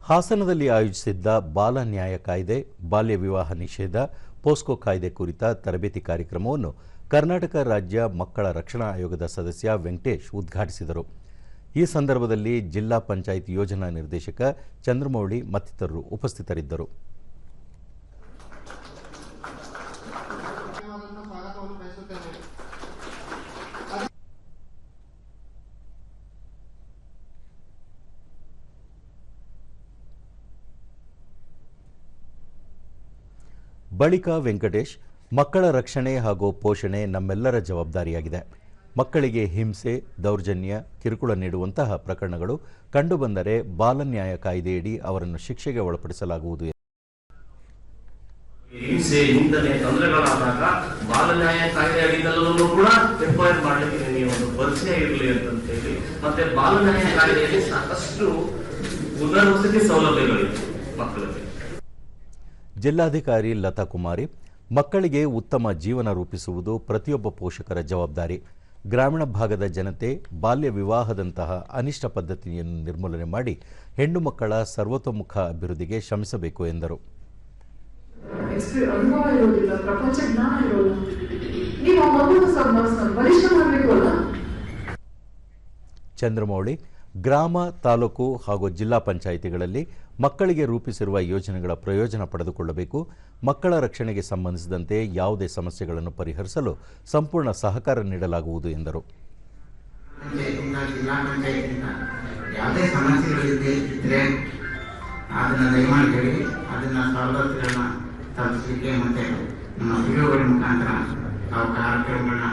ಹಾಸನದಲ್ಲಿ ಆಯೋಜಿಸಿದ್ದ ಬಾಲ ನ್ಯಾಯ ಕಾಯ್ದೆ, ಬಾಲ್ಯ ವಿವಾಹ ನಿಷೇಧ, ಪೋಸ್ಕೋ ಕಾಯ್ದೆ ಕುರಿತ ತರಬೇತಿ ಕಾರ್ಯಕ್ರಮವನ್ನು ಕರ್ನಾಟಕ ರಾಜ್ಯ ಮಕ್ಕಳ ರಕ್ಷಣಾ ಆಯೋಗದ ಸದಸ್ಯ ವೆಂಕಟೇಶ್ ಉದ್ಘಾಟಿಸಿದರು. ಈ ಸಂದರ್ಭದಲ್ಲಿ ಜಿಲ್ಲಾ ಪಂಚಾಯತ್ ಯೋಜನಾ ನಿರ್ದೇಶಕ ಚಂದ್ರಮೌಳಿ ಮತ್ತಿತರರು ಉಪಸ್ಥಿತರಿದ್ದರು. ಬಳಿಕ ವೆಂಕಟೇಶ್, ಮಕ್ಕಳ ರಕ್ಷಣೆ ಹಾಗೂ ಪೋಷಣೆ ನಮ್ಮೆಲ್ಲರ ಜವಾಬ್ದಾರಿಯಾಗಿದೆ. ಮಕ್ಕಳಿಗೆ ಹಿಂಸೆ, ದೌರ್ಜನ್ಯ, ಕಿರುಕುಳ ನೀಡುವಂತಹ ಪ್ರಕರಣಗಳು ಕಂಡುಬಂದರೆ ಬಾಲ ನ್ಯಾಯ ಕಾಯ್ದೆಯಡಿ ಅವರನ್ನು ಶಿಕ್ಷೆಗೆ ಒಳಪಡಿಸಲಾಗುವುದು. ಹಿಂಸೆ, ನಿಂದನೆ, ತೊಂದರೆಗಳಾದಾಗ ಬಾಲ ನ್ಯಾಯ ಕಾಯ್ದೆ ಅಡಿಯಲ್ಲೂ ಕೂಡ ಎಫ್ಐಆರ್ ಮಾಡಲಿಕ್ಕೆ ನೀವು ಒಂದು ಪರಿಚಯ ಇರಲಿ ಅಂತ ಹೇಳಿ, ಮತ್ತೆ ಬಾಲ ನ್ಯಾಯ ಕಾಯ್ದೆಯಲ್ಲಿ ಸಾಕಷ್ಟು ಪುನರ್ವಸತಿ ಸೌಲಭ್ಯಗಳಿವೆ ಮಕ್ಕಳಿಗೆ. ಜಿಲ್ಲಾಧಿಕಾರಿ ಲತಾ ಕುಮಾರಿ, ಮಕ್ಕಳಿಗೆ ಉತ್ತಮ ಜೀವನ ರೂಪಿಸುವುದು ಪ್ರತಿಯೊಬ್ಬ ಪೋಷಕರ ಜವಾಬ್ದಾರಿ. ಗ್ರಾಮೀಣ ಭಾಗದ ಜನತೆ ಬಾಲ್ಯ ವಿವಾಹದಂತಹ ಅನಿಷ್ಟ ಪದ್ಧತಿಯನ್ನು ನಿರ್ಮೂಲನೆ ಮಾಡಿ ಹೆಣ್ಣು ಮಕ್ಕಳ ಸರ್ವತೋಮುಖ ಅಭಿವೃದ್ಧಿಗೆ ಶ್ರಮಿಸಬೇಕು ಎಂದರು. ಚಂದ್ರಮೌಳಿ, ಗ್ರಾಮ, ತಾಲೂಕು ಹಾಗೂ ಜಿಲ್ಲಾ ಪಂಚಾಯಿತಿಗಳಲ್ಲಿ ಮಕ್ಕಳಿಗೆ ರೂಪಿಸಿರುವ ಯೋಜನೆಗಳ ಪ್ರಯೋಜನ ಪಡೆದುಕೊಳ್ಳಬೇಕು. ಮಕ್ಕಳ ರಕ್ಷಣೆಗೆ ಸಂಬಂಧಿಸಿದಂತೆ ಯಾವುದೇ ಸಮಸ್ಯೆಗಳನ್ನು ಪರಿಹರಿಸಲು ಸಂಪೂರ್ಣ ಸಹಕಾರ ನೀಡಲಾಗುವುದು ಎಂದರು. ಯಾವುದೇ ಸಮಸ್ಯೆಗಳಿದ್ದರೆ ಅದನ್ನು ದಯಮಾಡಿ ಹೇಳಿ, ಅದನ್ನು ಸವಲತ್ತುಗಳನ್ನ ತಲುಪಿಸಲಿಕ್ಕೆ ಮತ್ತು ನಮ್ಮ ವಿಡಿಯೋಗಳ ಮುಖಾಂತರ ನಾವು ಕಾರ್ಯಕ್ರಮಗಳನ್ನ